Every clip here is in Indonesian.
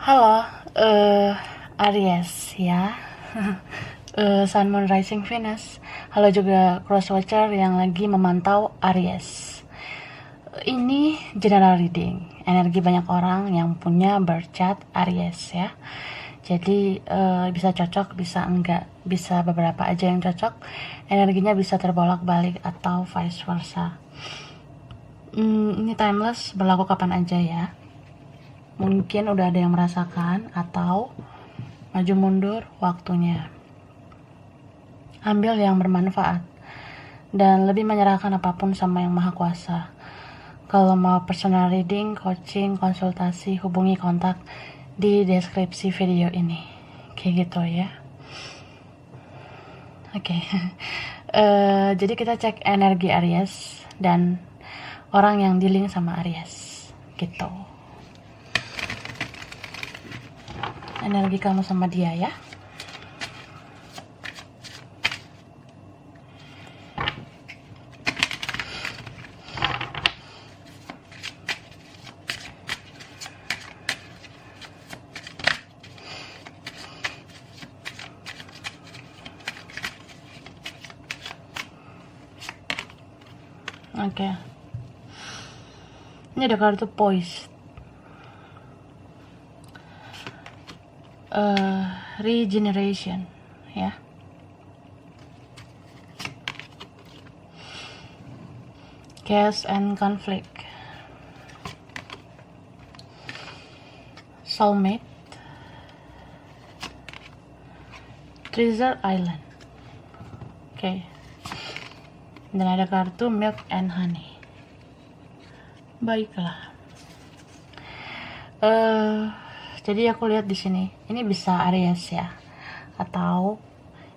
Halo, Aries ya. Sun Moon Rising Venus. Halo juga cross watcher yang lagi memantau Aries. Ini general reading, energi banyak orang yang punya birth chart Aries ya. Jadi bisa cocok, bisa enggak, bisa beberapa aja yang cocok. Energinya bisa terbolak-balik atau vice versa. Ini timeless, berlaku kapan aja ya. Mungkin udah ada yang merasakan atau maju mundur waktunya. Ambil yang bermanfaat dan lebih menyerahkan apapun sama yang maha kuasa. Kalau mau personal reading, coaching, konsultasi, hubungi kontak di deskripsi video ini. Kayak gitu ya. Oke. Jadi kita cek energi Aries dan orang yang dealing sama Aries. Gitu. Energi kamu sama dia ya. Oke. Ini ada kartu poise. Regeneration ya. Chaos and conflict. Soulmate. Treasure Island. Oke. Dan ada kartu milk and honey. Baiklah. Jadi aku lihat di sini, ini bisa Aries ya, atau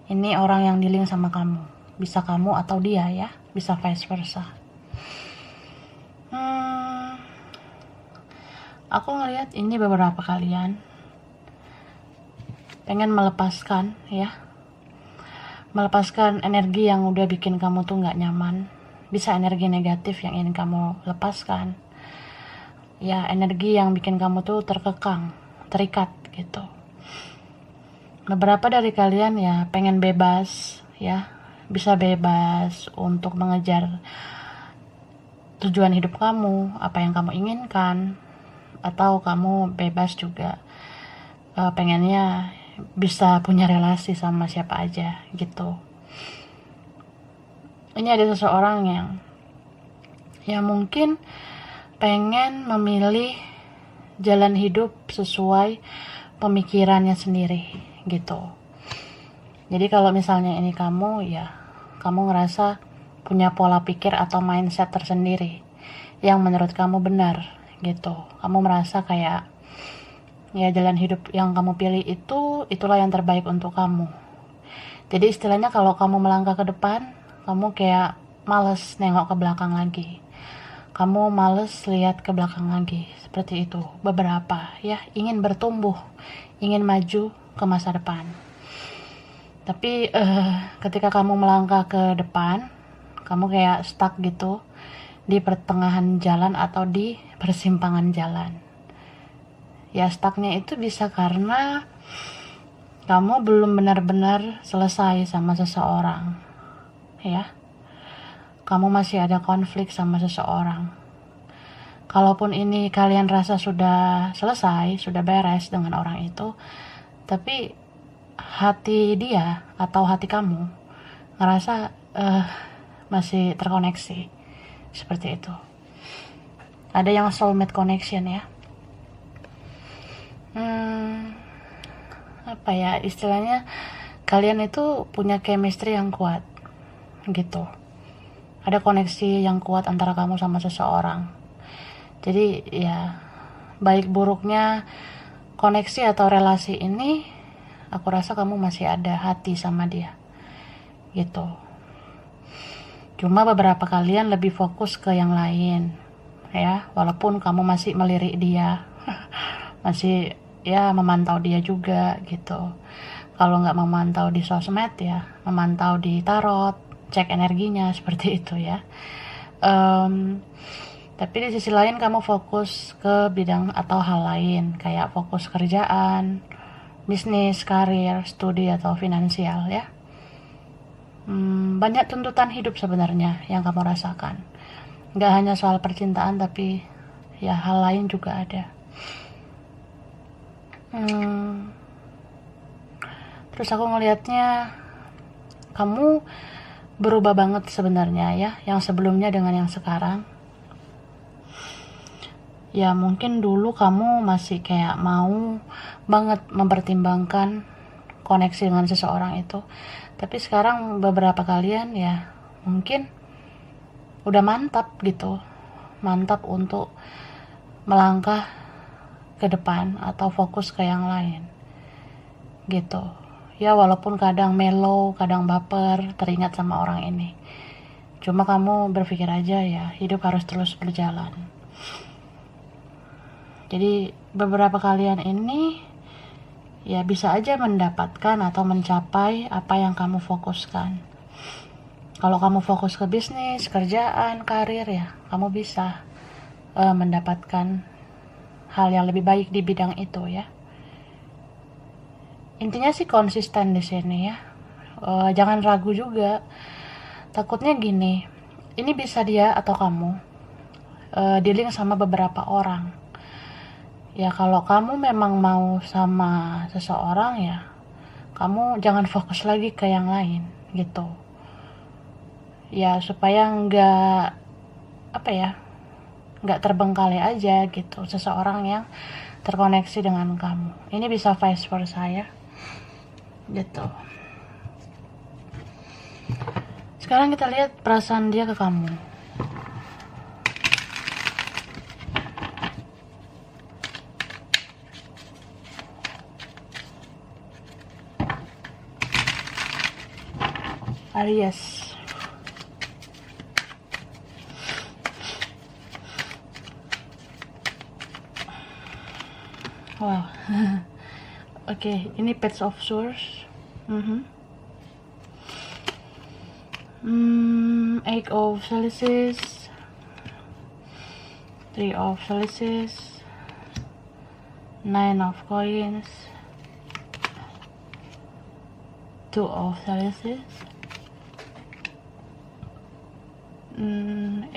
ini orang yang dealing sama kamu, bisa kamu atau dia ya, bisa vice versa. Aku ngelihat ini beberapa kalian pengen melepaskan ya, melepaskan energi yang udah bikin kamu tuh nggak nyaman, bisa energi negatif yang ingin kamu lepaskan, ya energi yang bikin kamu tuh terkekang, terikat gitu. Beberapa dari kalian ya pengen bebas ya, bisa bebas untuk mengejar tujuan hidup kamu, apa yang kamu inginkan, atau kamu bebas juga pengennya bisa punya relasi sama siapa aja gitu. Ini ada seseorang yang mungkin pengen memilih jalan hidup sesuai pemikirannya sendiri gitu. Jadi kalau misalnya ini kamu, ya kamu ngerasa punya pola pikir atau mindset tersendiri yang menurut kamu benar gitu. Kamu merasa kayak ya jalan hidup yang kamu pilih itulah yang terbaik untuk kamu. Jadi istilahnya kalau kamu melangkah ke depan, kamu kayak males nengok ke belakang lagi. Kamu males lihat ke belakang lagi, seperti itu. Beberapa ya ingin bertumbuh, ingin maju ke masa depan. Tapi ketika kamu melangkah ke depan, kamu kayak stuck gitu di pertengahan jalan atau di persimpangan jalan. Ya stucknya itu bisa karena kamu belum benar-benar selesai sama seseorang ya. Kamu masih ada konflik sama seseorang. Kalaupun ini kalian rasa sudah selesai, sudah beres dengan orang itu, tapi hati dia atau hati kamu ngerasa masih terkoneksi. Seperti itu. Ada yang soulmate connection ya. Apa ya istilahnya, kalian itu punya chemistry yang kuat gitu. Ada koneksi yang kuat antara kamu sama seseorang. Jadi ya baik buruknya koneksi atau relasi ini, aku rasa kamu masih ada hati sama dia gitu. Cuma beberapa kalian lebih fokus ke yang lain ya, walaupun kamu masih melirik dia masih ya memantau dia juga gitu. Kalau nggak memantau di sosmed ya memantau di tarot, cek energinya seperti itu ya. Tapi di sisi lain kamu fokus ke bidang atau hal lain, kayak fokus kerjaan, bisnis, karir, studi, atau finansial ya. Banyak tuntutan hidup sebenarnya yang kamu rasakan. Nggak hanya soal percintaan, tapi ya hal lain juga ada. Terus aku ngelihatnya kamu berubah banget sebenarnya ya, yang sebelumnya dengan yang sekarang. Ya mungkin dulu kamu masih kayak mau banget mempertimbangkan koneksi dengan seseorang itu, tapi sekarang beberapa kalian ya mungkin udah mantap gitu, mantap untuk melangkah ke depan atau fokus ke yang lain gitu ya. Walaupun kadang mellow, kadang baper, teringat sama orang ini, cuma kamu berpikir aja ya, hidup harus terus berjalan. Jadi beberapa kalian ini ya bisa aja mendapatkan atau mencapai apa yang kamu fokuskan. Kalau kamu fokus ke bisnis, kerjaan, karir ya, kamu bisa mendapatkan hal yang lebih baik di bidang itu ya. Intinya sih konsisten di sini ya. Jangan ragu juga. Takutnya gini, ini bisa dia atau kamu dealing sama beberapa orang. Ya kalau kamu memang mau sama seseorang ya, kamu jangan fokus lagi ke yang lain gitu. Ya supaya nggak terbengkalai aja gitu seseorang yang terkoneksi dengan kamu. Ini bisa vice versa ya, gitu. Sekarang kita lihat perasaan dia ke kamu. Aries. Wow. Oke, ini Page of Swords. Eight of Chalices, Three of Chalices, Nine of Coins, Two of Chalices,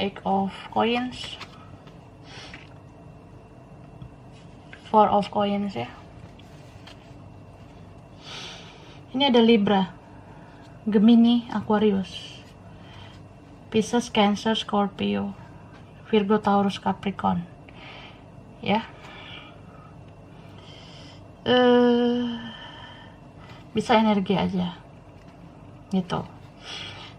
Eight of Coins, Four of Coins ya. Ini ada Libra, Gemini, Aquarius, Pisces, Cancer, Scorpio, Virgo, Taurus, Capricorn ya. Bisa energi aja gitu.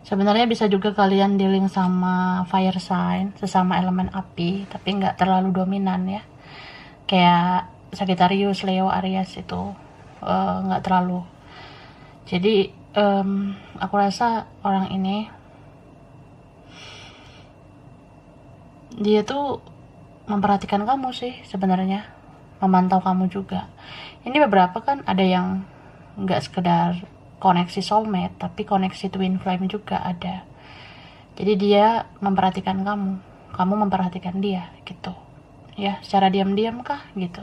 Sebenarnya bisa juga kalian dealing sama fire sign, sesama elemen api, tapi nggak terlalu dominan ya. Kayak Sagittarius, Leo, Aries itu nggak terlalu. Jadi aku rasa orang ini dia tuh memperhatikan kamu sih sebenarnya, memantau kamu juga. Ini beberapa kan ada yang nggak sekedar koneksi soulmate, tapi koneksi twin flame juga ada. Jadi dia memperhatikan kamu, kamu memperhatikan dia gitu ya, secara diam-diam kah gitu.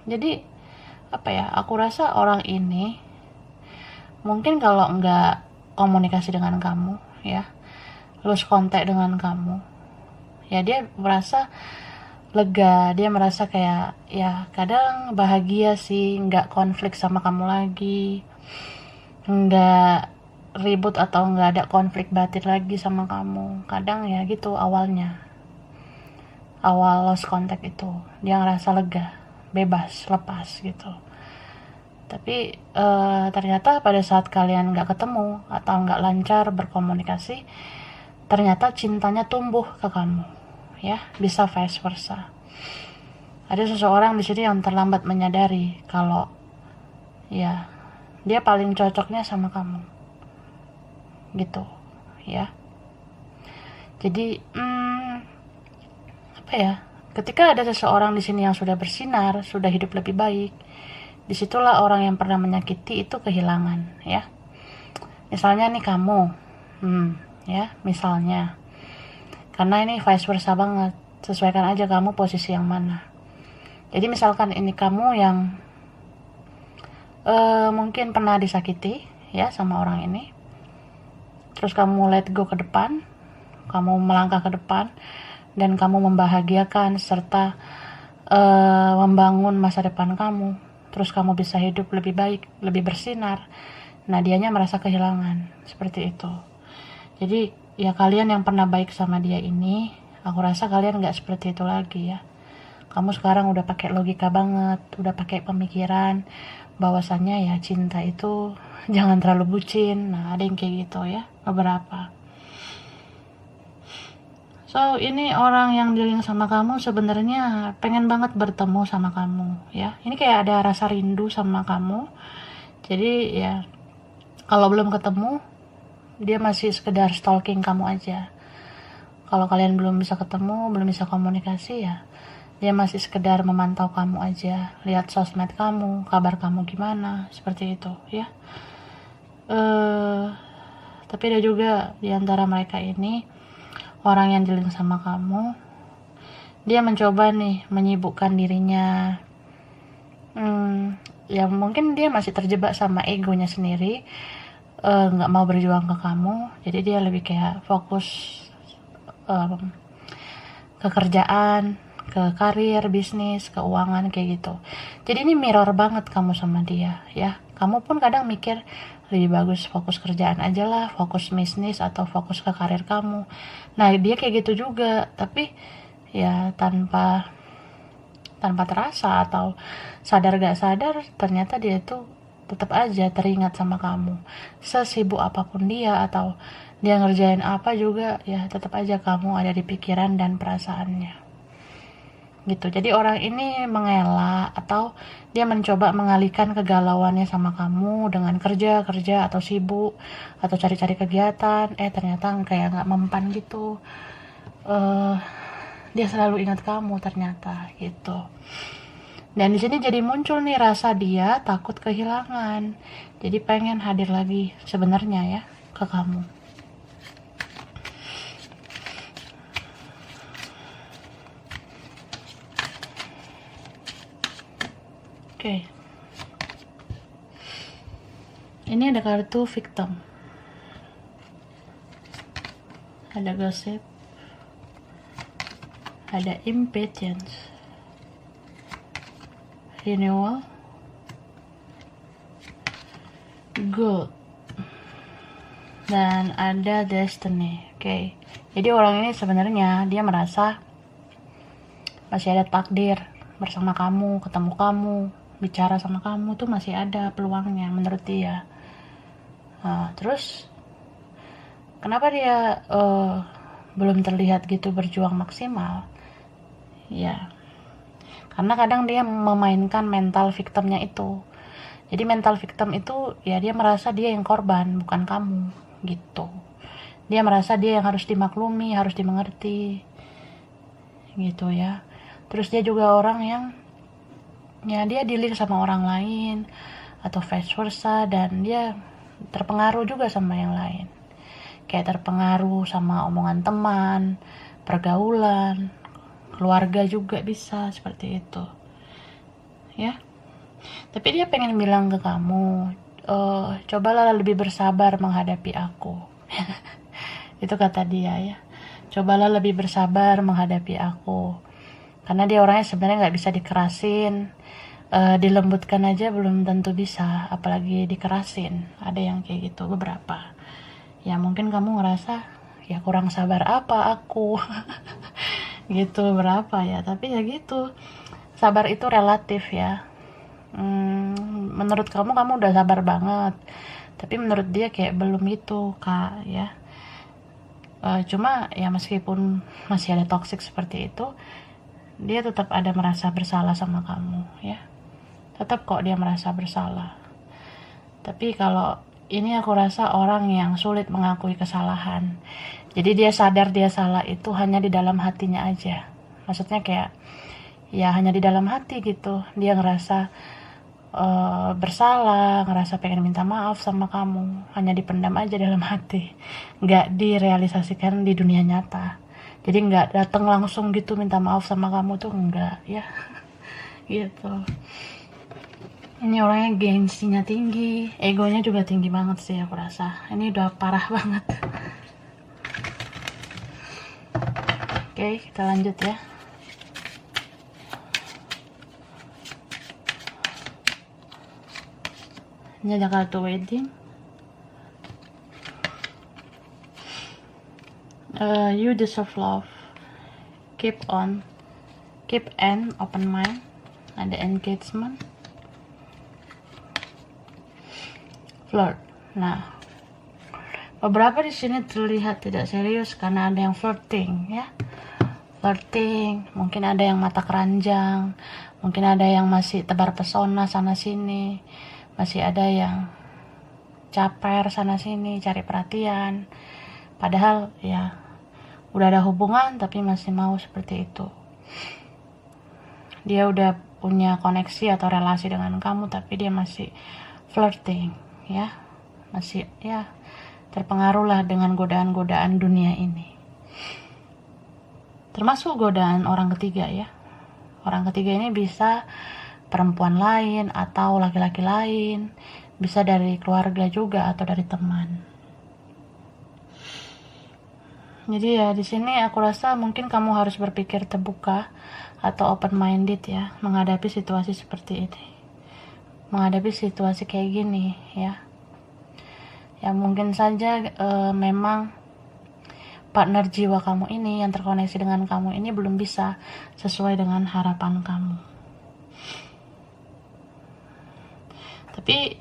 Jadi aku rasa orang ini mungkin kalau nggak komunikasi dengan kamu ya, lose contact dengan kamu ya, dia merasa lega, dia merasa kayak ya kadang bahagia sih, nggak konflik sama kamu lagi, nggak ribut atau nggak ada konflik batin lagi sama kamu. Kadang ya gitu awal lost contact itu dia ngerasa lega, bebas, lepas gitu. Tapi ternyata pada saat kalian nggak ketemu atau nggak lancar berkomunikasi, ternyata cintanya tumbuh ke kamu ya. Bisa vice versa. Ada seseorang di sini yang terlambat menyadari kalau ya dia paling cocoknya sama kamu gitu ya. Jadi ketika ada seseorang di sini yang sudah bersinar, sudah hidup lebih baik, disitulah orang yang pernah menyakiti itu kehilangan ya. Misalnya nih kamu ya, misalnya Karena ini vice versa banget, sesuaikan aja kamu posisi yang mana. Jadi misalkan ini kamu yang mungkin pernah disakiti ya sama orang ini, terus kamu let go ke depan, kamu melangkah ke depan, dan kamu membahagiakan serta membangun masa depan kamu, terus kamu bisa hidup lebih baik, lebih bersinar. Nah, dianya merasa kehilangan, seperti itu. Jadi ya kalian yang pernah baik sama dia ini, aku rasa kalian gak seperti itu lagi ya. Kamu sekarang udah pakai logika banget, udah pakai pemikiran bahwasannya ya cinta itu jangan terlalu bucin. Nah, ada yang kayak gitu ya, beberapa. So, ini orang yang dealing sama kamu sebenarnya pengen banget bertemu sama kamu ya. Ini kayak ada rasa rindu sama kamu. Jadi ya kalau belum ketemu, dia masih sekedar stalking kamu aja. Kalau kalian belum bisa ketemu, belum bisa komunikasi ya, dia masih sekedar memantau kamu aja, lihat sosmed kamu, kabar kamu gimana, seperti itu ya. Tapi ada juga di antara mereka ini orang yang dealing sama kamu, dia mencoba nih menyibukkan dirinya. Ya mungkin dia masih terjebak sama egonya sendiri, nggak mau berjuang ke kamu, jadi dia lebih kayak fokus ke kerjaan, ke karir, bisnis, keuangan kayak gitu. Jadi ini mirror banget kamu sama dia ya. Kamu pun kadang mikir lebih bagus fokus kerjaan aja lah, fokus bisnis atau fokus ke karir kamu. Nah, dia kayak gitu juga, tapi ya tanpa terasa atau sadar gak sadar, ternyata dia tuh tetap aja teringat sama kamu. Sesibuk apapun dia atau dia ngerjain apa juga, ya tetap aja kamu ada di pikiran dan perasaannya. Gitu. Jadi orang ini mengelak atau dia mencoba mengalihkan kegalauannya sama kamu dengan kerja atau sibuk atau cari-cari kegiatan. Ternyata kayak nggak mempan gitu. Dia selalu ingat kamu ternyata gitu. Dan di sini jadi muncul nih rasa dia takut kehilangan. Jadi pengen hadir lagi sebenarnya ya ke kamu. Oke. Ini ada kartu victim. Ada gossip. Ada impatience. Renewal. Good. Dan ada destiny. Oke. Jadi orang ini sebenarnya dia merasa masih ada takdir bersama kamu, ketemu kamu, bicara sama kamu tuh masih ada peluangnya menurut dia. Terus kenapa dia belum terlihat gitu berjuang maksimal? Ya, karena kadang dia memainkan mental victimnya itu. Jadi mental victim itu ya dia merasa dia yang korban, bukan kamu gitu. Dia merasa dia yang harus dimaklumi, harus dimengerti gitu ya. Terus dia juga orang yang ya dia dealing sama orang lain atau vice versa, dan dia terpengaruh juga sama yang lain. Kayak terpengaruh sama omongan teman, pergaulan, keluarga juga bisa seperti itu. Ya. Tapi dia pengen bilang ke kamu, cobalah lebih bersabar menghadapi aku. Itu kata dia ya. Cobalah lebih bersabar menghadapi aku. Karena dia orangnya sebenarnya nggak bisa dikerasin, dilembutkan aja belum tentu bisa, apalagi dikerasin. Ada yang kayak gitu beberapa. Ya mungkin kamu ngerasa ya kurang sabar apa aku, gitu berapa ya. Tapi ya gitu, sabar itu relatif ya. Menurut kamu udah sabar banget, tapi menurut dia kayak belum gitu kak ya. Cuma ya meskipun masih ada toxic seperti itu, dia tetap ada merasa bersalah sama kamu ya. Tetap kok dia merasa bersalah. Tapi kalau ini aku rasa orang yang sulit mengakui kesalahan. Jadi dia sadar dia salah itu hanya di dalam hatinya aja. Maksudnya kayak ya hanya di dalam hati gitu. Dia ngerasa bersalah, ngerasa pengen minta maaf sama kamu, hanya dipendam aja dalam hati, nggak direalisasikan di dunia nyata. Jadi nggak datang langsung gitu minta maaf sama kamu tuh, enggak ya. Gitu. Ini orangnya gengsinya tinggi, egonya juga tinggi banget sih aku rasa. Ini udah parah banget. Oke, kita lanjut ya. Ini ada kartu wedding. You deserve love. Keep an open mind. Ada engagement. Flirt. Nah, beberapa di sini terlihat tidak serius karena ada yang flirting ya. Flirting, mungkin ada yang mata keranjang, mungkin ada yang masih tebar pesona sana sini, masih ada yang caper sana sini cari perhatian. Padahal ya udah ada hubungan tapi masih mau seperti itu. Dia udah punya koneksi atau relasi dengan kamu tapi dia masih flirting ya, masih ya terpengaruh lah dengan godaan-godaan dunia ini, termasuk godaan orang ketiga ya. Orang ketiga ini bisa perempuan lain atau laki-laki lain, bisa dari keluarga juga atau dari teman. Jadi ya di sini aku rasa mungkin kamu harus berpikir terbuka atau open minded ya menghadapi situasi seperti ini, menghadapi situasi kayak gini ya. Ya mungkin saja memang partner jiwa kamu ini yang terkoneksi dengan kamu ini belum bisa sesuai dengan harapan kamu. Tapi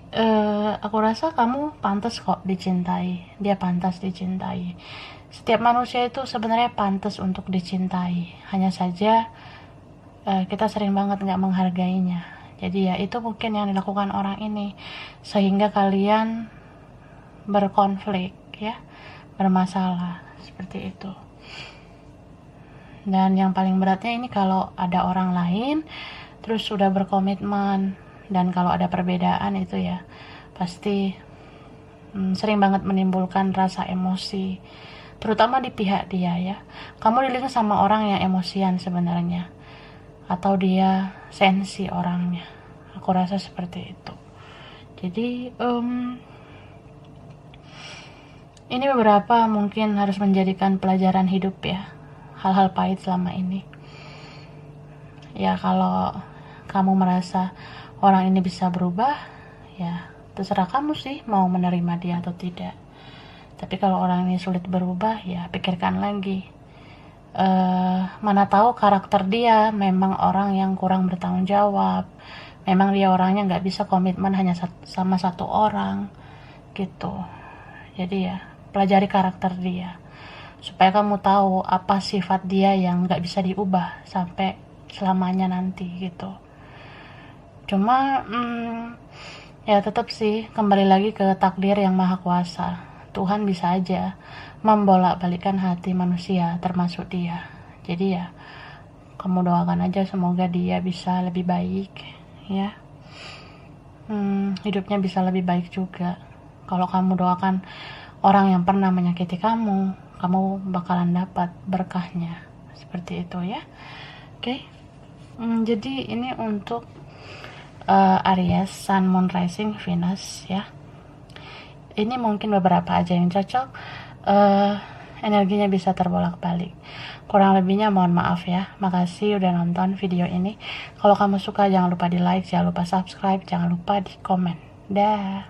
aku rasa kamu pantas kok dicintai, dia pantas dicintai. Setiap manusia itu sebenarnya pantas untuk dicintai, hanya saja kita sering banget nggak menghargainya. Jadi ya itu mungkin yang dilakukan orang ini sehingga kalian berkonflik ya, bermasalah seperti itu. Dan yang paling beratnya ini kalau ada orang lain terus sudah berkomitmen, dan kalau ada perbedaan itu ya pasti sering banget menimbulkan rasa emosi, terutama di pihak dia ya. Kamu dilihat sama orang yang emosian sebenarnya, atau dia sensi orangnya, aku rasa seperti itu. Jadi ini beberapa mungkin harus menjadikan pelajaran hidup ya, hal-hal pahit selama ini ya. Kalau kamu merasa orang ini bisa berubah, ya terserah kamu sih mau menerima dia atau tidak. Tapi kalau orang ini sulit berubah, ya pikirkan lagi. Mana tahu karakter dia memang orang yang kurang bertanggung jawab, memang dia orangnya nggak bisa komitmen hanya sama satu orang gitu. Jadi ya pelajari karakter dia supaya kamu tahu apa sifat dia yang nggak bisa diubah sampai selamanya nanti gitu. Cuma ya tetap sih kembali lagi ke takdir yang maha kuasa. Tuhan bisa aja membolak-balikan hati manusia termasuk dia. Jadi ya kamu doakan aja semoga dia bisa lebih baik ya, hidupnya bisa lebih baik juga. Kalau kamu doakan orang yang pernah menyakiti kamu, kamu bakalan dapat berkahnya seperti itu ya. Oke. Jadi ini untuk Aries, Sun, Moon, Rising, Venus ya. Ini mungkin beberapa aja yang cocok, energinya bisa terbolak-balik. Kurang lebihnya mohon maaf ya. Makasih udah nonton video ini. Kalau kamu suka jangan lupa di like, jangan lupa subscribe, jangan lupa di komen. Dah.